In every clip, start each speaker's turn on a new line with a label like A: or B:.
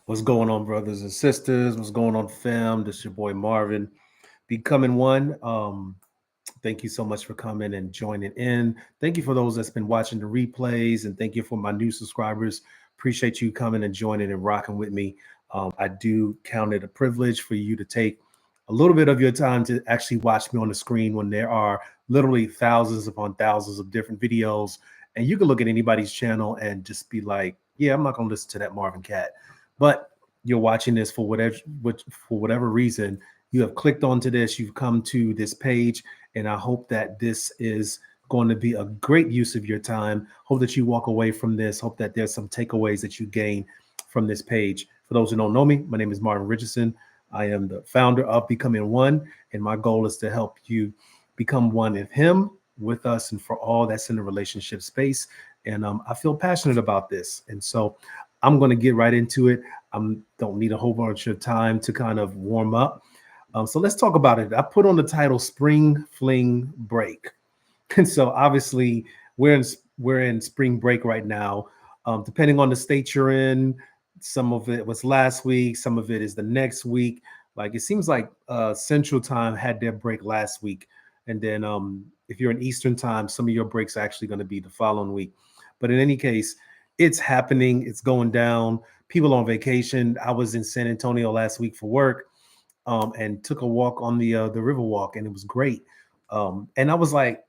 A: What's going on, brothers and sisters? What's going on, fam? This is your boy Marvin. Becoming one. Thank you so much for coming and joining in. Thank you for those that's been watching the replays, and thank you for my new subscribers. Appreciate you coming and joining and rocking with me. I do count it a privilege for you to take a little bit of your time to actually watch me on the screen when there are literally thousands upon thousands of different videos. And you can look at anybody's channel and just be like, yeah, I'm not going to listen to that Marvin Cat. But you're watching this for whatever reason. You have clicked onto this, you've come to this page, and I hope that this is going to be a great use of your time. Hope that you walk away from this. Hope that there's some takeaways that you gain from this page. For those who don't know me, my name is Marvin Richardson. I am the founder of Becoming One, and my goal is to help you become one with Him, with us, and for all that's in the relationship space. And I feel passionate about this. And so I'm going to get right into it. I don't need a whole bunch of time to kind of warm up. So let's talk about it. I put on the title Spring Fling Break. And so obviously we're in spring break right now. Depending on the state you're in, some of it was last week, some of it is the next week. Like it seems like Central Time had their break last week, and then if you're in Eastern Time, some of your breaks are actually going to be the following week. But in any case, it's happening. It's going down. People on vacation. I was in San Antonio last week for work, and took a walk on the river walk, and it was great. And I was like,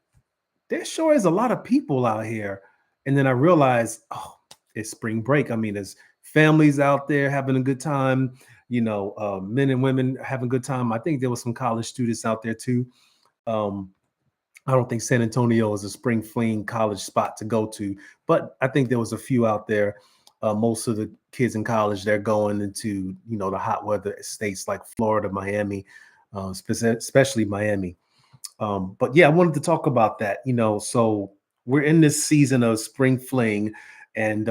A: there sure is a lot of people out here. And then I realized, oh, it's spring break. I mean, there's families out there having a good time. Men and women having a good time. I think there was some college students out there too. Um, I don't think San Antonio is a spring fling college spot to go to, but I think there was a few out there. Most of the kids in college, they're going into the hot weather states like Florida, Miami, especially Miami. But yeah, I wanted to talk about that. So we're in this season of spring fling, and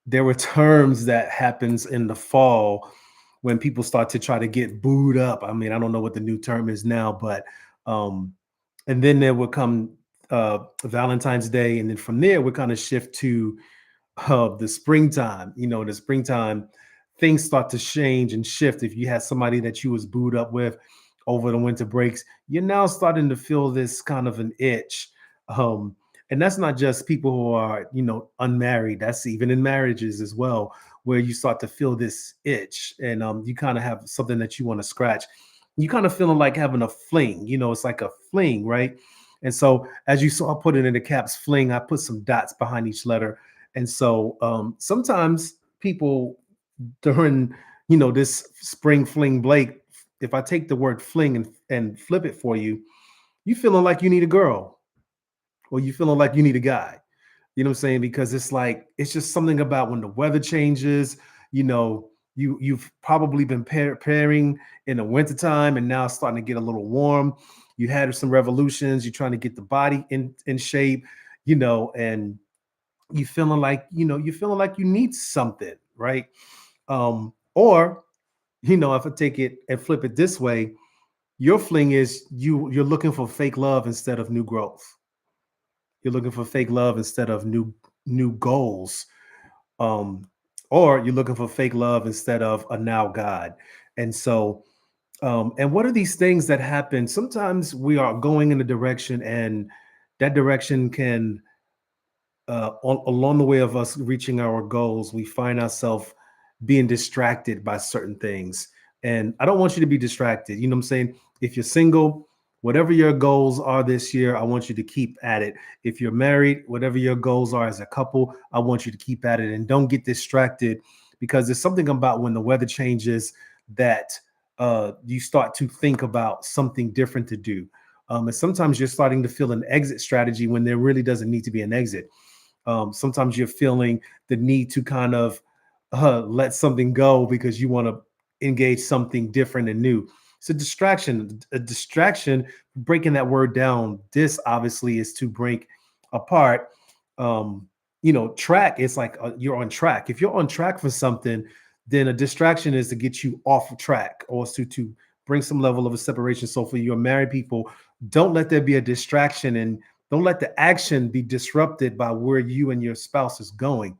A: there were terms that happens in the fall when people start to try to get booed up. I mean, I don't know what the new term is now, but um, and then there would come Valentine's Day, and then from there we kind of shift to the springtime. The springtime things start to change and shift. If you had somebody that you was booed up with over the winter breaks, you're now starting to feel this kind of an itch. Um, and that's not just people who are, unmarried. That's even in marriages as well, where you start to feel this itch, and you kind of have something that you want to scratch. You kind of feeling like having a fling. It's like a fling, right? And so, as you saw, I put it in the caps fling. I put some dots behind each letter, and so sometimes people during this spring fling Blake, if I take the word fling and flip it for you, you feeling like you need a girl, or you feeling like you need a guy. You know what I'm saying? Because it's like it's just something about when the weather changes. You've probably been preparing in the wintertime, and now it's starting to get a little warm. You had some revolutions. You're trying to get the body in shape, and you feeling like you need something, right? Or if I take it and flip it this way, your fling is you're looking for fake love instead of new growth. You're looking for fake love instead of new goals. Um, or you're looking for fake love instead of a now God. And so, and what are these things that happen? Sometimes we are going in a direction, and that direction can along the way of us reaching our goals, we find ourselves being distracted by certain things. And I don't want you to be distracted. You know what I'm saying? If you're single, whatever your goals are this year, I want you to keep at it. If you're married, whatever your goals are as a couple, I want you to keep at it, and don't get distracted, because there's something about when the weather changes that you start to think about something different to do. And sometimes you're starting to feel an exit strategy when there really doesn't need to be an exit. Sometimes you're feeling the need to kind of let something go because you want to engage something different and new. It's a distraction. A distraction, breaking that word down, this obviously is to break apart. Track, it's like you're on track. If you're on track for something, then a distraction is to get you off track, or to bring some level of a separation. So for your married people, don't let there be a distraction, and don't let the action be disrupted by where you and your spouse is going.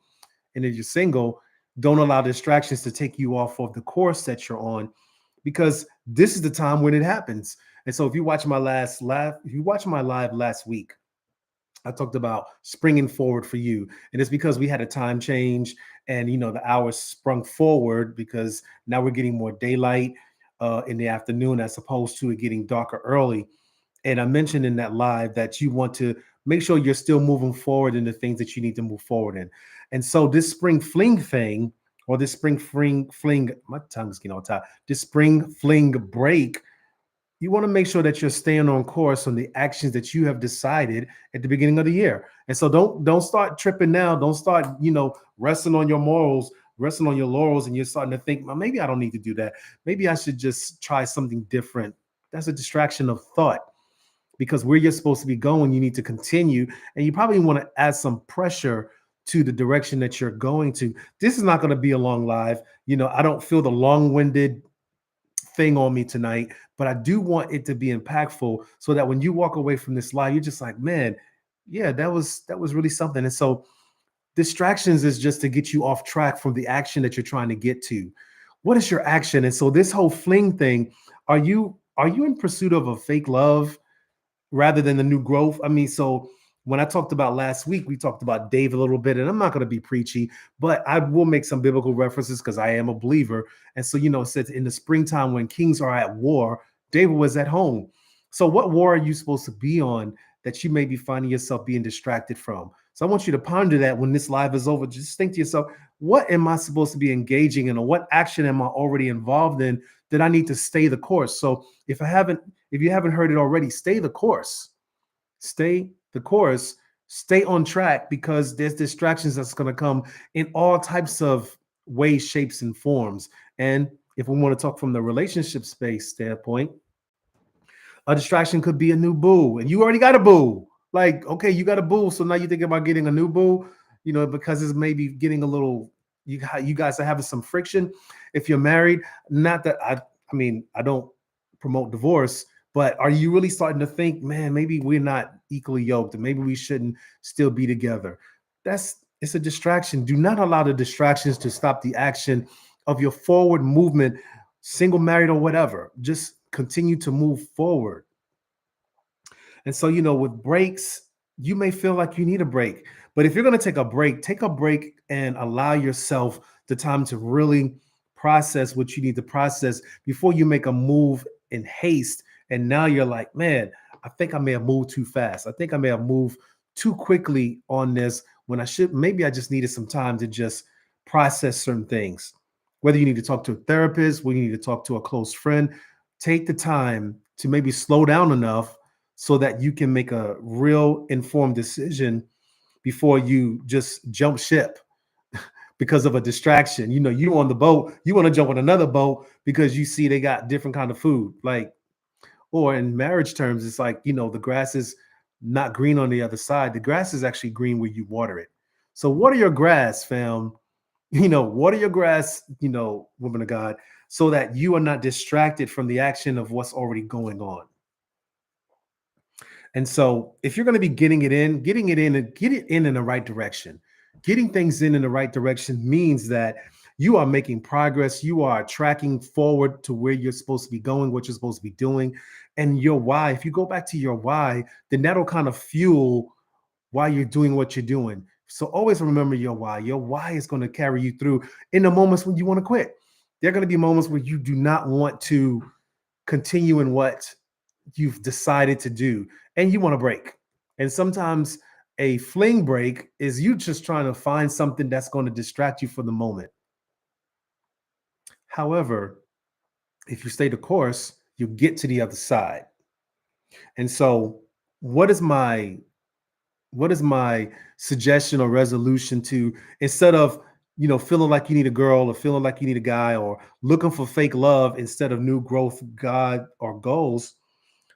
A: And if you're single, Don't allow distractions to take you off of the course that you're on, because this is the time when it happens. And so if you watch my live last week, I talked about springing forward for you. And it's because we had a time change, and, the hours sprung forward because now we're getting more daylight in the afternoon as opposed to it getting darker early. And I mentioned in that live that you want to make sure you're still moving forward in the things that you need to move forward in. And so this spring fling thing, or this spring fling, my tongue's getting all tired. This spring fling break, you want to make sure that you're staying on course on the actions that you have decided at the beginning of the year. And so don't start tripping now. Don't start, resting on your morals, resting on your laurels, and you're starting to think, well, maybe I don't need to do that. Maybe I should just try something different. That's a distraction of thought, because where you're supposed to be going, you need to continue, and you probably want to add some pressure to the direction that you're going to. This is not going to be a long live. I don't feel the long-winded thing on me tonight, but I do want it to be impactful so that when you walk away from this live, you're just like, man, yeah, that was really something. And so distractions is just to get you off track from the action that you're trying to get to. What is your action? And so this whole fling thing, are you in pursuit of a fake love rather than the new growth? I mean, so when I talked about last week, we talked about Dave a little bit, and I'm not going to be preachy, but I will make some biblical references because I am a believer. And so, it says in the springtime when kings are at war, David was at home. So, what war are you supposed to be on that you may be finding yourself being distracted from? So, I want you to ponder that when this live is over. Just think to yourself, what am I supposed to be engaging in, or what action am I already involved in that I need to stay the course? So, if you haven't heard it already, stay the course. Stay the course. Stay on track, because there's distractions that's going to come in all types of ways, shapes, and forms. And if we want to talk from the relationship space standpoint, a distraction could be a new boo, and you already got a boo. Like, okay, you got a boo, so now you're thinking about getting a new boo, because it's maybe getting a little. You guys are having some friction. If you're married, not that I don't promote divorce, but are you really starting to think, man, maybe we're not equally yoked, and maybe we shouldn't still be together? It's a distraction. Do not allow the distractions to stop the action of your forward movement, single, married, or whatever. Just continue to move forward. And so, with breaks, you may feel like you need a break. But if you're going to take a break and allow yourself the time to really process what you need to process before you make a move in haste. And now you're like, man, I think I may have moved too fast. I think I may have moved too quickly on this when I should. Maybe I just needed some time to just process certain things. Whether you need to talk to a therapist, whether you need to talk to a close friend, take the time to maybe slow down enough so that you can make a real informed decision before you just jump ship because of a distraction. You on the boat, you want to jump on another boat because you see they got different kind of food. Like, or in marriage terms, it's like, the grass is not green on the other side. The grass is actually green where you water it. So water your grass, fam. Water your grass, woman of God, so that you are not distracted from the action of what's already going on. And so if you're going to be getting it in and get it in the right direction. Getting things in the right direction means that you are making progress. You are tracking forward to where you're supposed to be going, what you're supposed to be doing. And your why, if you go back to your why, then that'll kind of fuel why you're doing what you're doing. So always remember your why. Your why is going to carry you through in the moments when you want to quit. There are going to be moments where you do not want to continue in what you've decided to do, and you want to break. And sometimes a fling break is you just trying to find something that's going to distract you for the moment. However, if you stay the course, you get to the other side. And so, what is my suggestion or resolution to, instead of feeling like you need a girl, or feeling like you need a guy, or looking for fake love instead of new growth, God, or goals?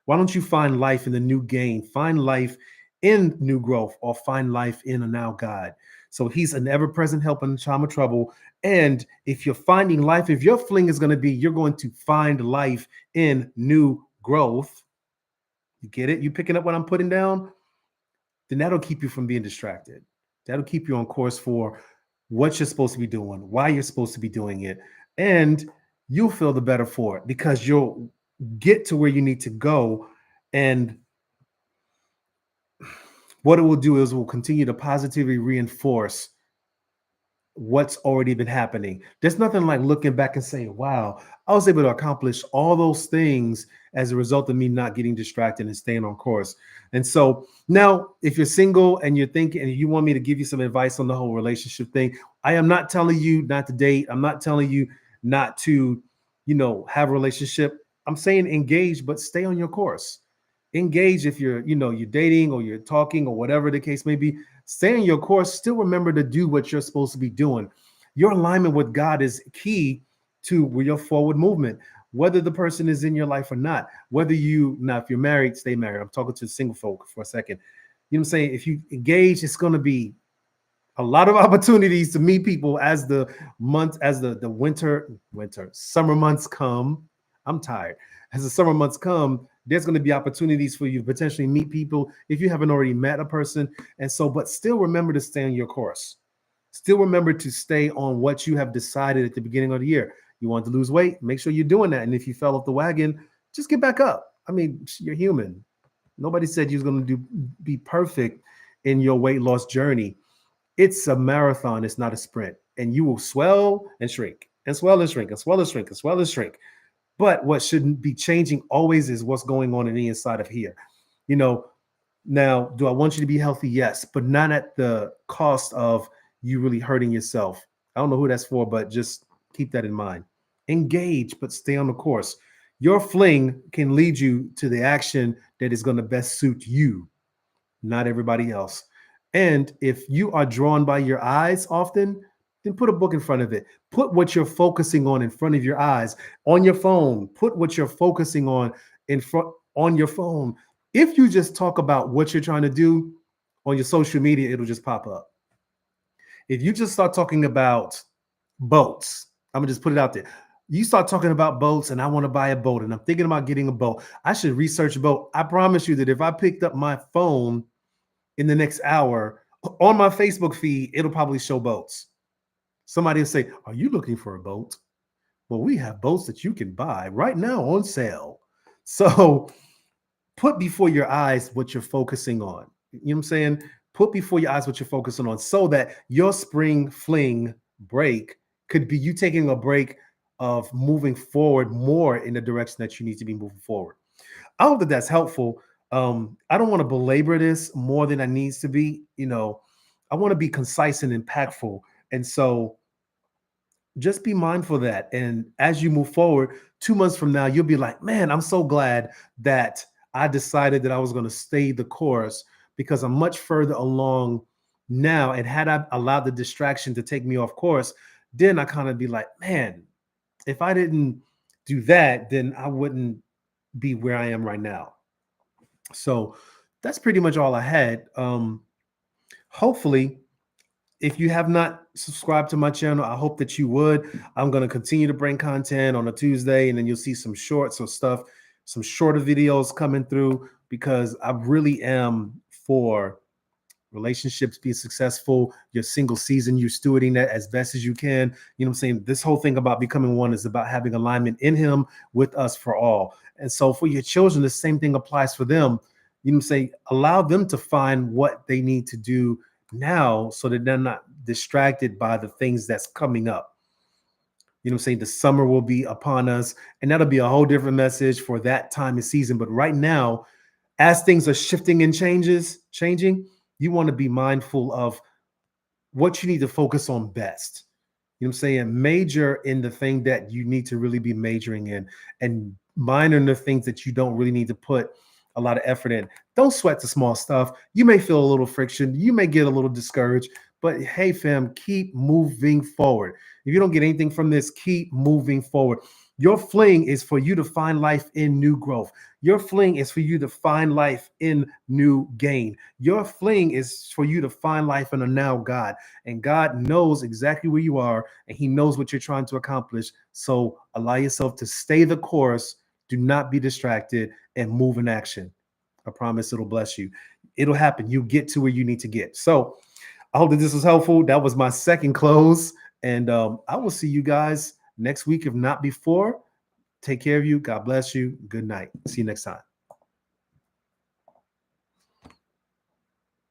A: Why don't you find life in the new game? Find life in new growth, or find life in a now God. So he's an ever-present help in the time of trouble. And if you're finding life, if your fling is going to be, you're going to find life in new growth. You get it? You picking up what I'm putting down? Then that'll keep you from being distracted. That'll keep you on course for what you're supposed to be doing, why you're supposed to be doing it, and you'll feel the better for it because you'll get to where you need to go. And what it will do is it will continue to positively reinforce what's already been happening. There's nothing like looking back and saying, wow, I was able to accomplish all those things as a result of me not getting distracted and staying on course. And so now, if you're single and you're thinking and you want me to give you some advice on the whole relationship thing, I am not telling you not to date. I'm not telling you not to, have a relationship. I'm saying engage, but stay on your course. Engage if you're dating or you're talking or whatever the case may be. Stay on your course. Still remember to do what you're supposed to be doing. Your alignment with God is key to your forward movement, whether the person is in your life or not. Whether if you're married, stay married. I'm talking to single folk for a second. You know what I'm saying? If you engage, it's going to be a lot of opportunities to meet people as the summer months come. I'm tired. As the summer months come, there's going to be opportunities for you to potentially meet people if you haven't already met a person. And so, but still remember to stay on your course. Still remember to stay on what you have decided at the beginning of the year. You want to lose weight, make sure you're doing that. And if you fell off the wagon, just get back up. I mean, you're human. Nobody said you was going to be perfect in your weight loss journey. It's a marathon, it's not a sprint. And you will swell and shrink and swell and shrink and swell and shrink and swell and shrink. But what shouldn't be changing always is what's going on in the inside of here. You know, now, do I want you to be healthy? Yes, but not at the cost of you really hurting yourself. I don't know who that's for, but just keep that in mind. Engage, but stay on the course. Your fling can lead you to the action that is going to best suit you, not everybody else. And if you are drawn by your eyes often, then put a book in front of it. Put what you're focusing on in front of your eyes on your phone. Put what you're focusing on in front on your phone. If you just talk about what you're trying to do on your social media, it'll just pop up. If you just start talking about boats, I'm gonna just put it out there. You start talking about boats, and I want to buy a boat, and I'm thinking about getting a boat. I should research a boat. I promise you that if I picked up my phone in the next hour on my Facebook feed, it'll probably show boats. Somebody will say, are you looking for a boat? Well, we have boats that you can buy right now on sale. So put before your eyes what you're focusing on. You know what I'm saying? Put before your eyes what you're focusing on so that your spring fling break could be you taking a break of moving forward more in the direction that you need to be moving forward. I hope that that's helpful. I don't want to belabor this more than I needs to be. I want to be concise and impactful. And so just be mindful of that. And as you move forward, 2 months from now, you'll be like, man, I'm so glad that I decided that I was going to stay the course because I'm much further along now. And had I allowed the distraction to take me off course, then I kind of be like, man, if I didn't do that, then I wouldn't be where I am right now. So that's pretty much all I had. Hopefully, if you have not subscribed to my channel, I hope that you would. I'm going to continue to bring content on a Tuesday, and then you'll see some shorts or stuff, some shorter videos coming through because I really am for relationships being successful, your single season, you're stewarding that as best as you can. You know what I'm saying? This whole thing about becoming one is about having alignment in him with us for all. And so for your children, the same thing applies for them. You know what I'm saying? Allow them to find what they need to do now so that they're not distracted by the things that's coming up. You know what I'm saying? The summer will be upon us, and that'll be a whole different message for that time of season. But right now, as things are shifting and changing, you want to be mindful of what you need to focus on best. You know what I'm saying? Major in the thing that you need to really be majoring in, and minor in the things that you don't really need to put a lot of effort in. Don't sweat the small stuff. You may feel a little friction. You may get a little discouraged, but hey, fam, keep moving forward. If you don't get anything from this, keep moving forward. Your fling is for you to find life in new growth. Your fling is for you to find life in new gain. Your fling is for you to find life in a now God. And God knows exactly where you are, and He knows what you're trying to accomplish. So allow yourself to stay the course. Do not be distracted and move in action. I promise it'll bless you. It'll happen. You get to where you need to get. So I hope that this was helpful. That was my second close. And I will see you guys next week, if not before. Take care of you. God bless you. Good night. See you next time.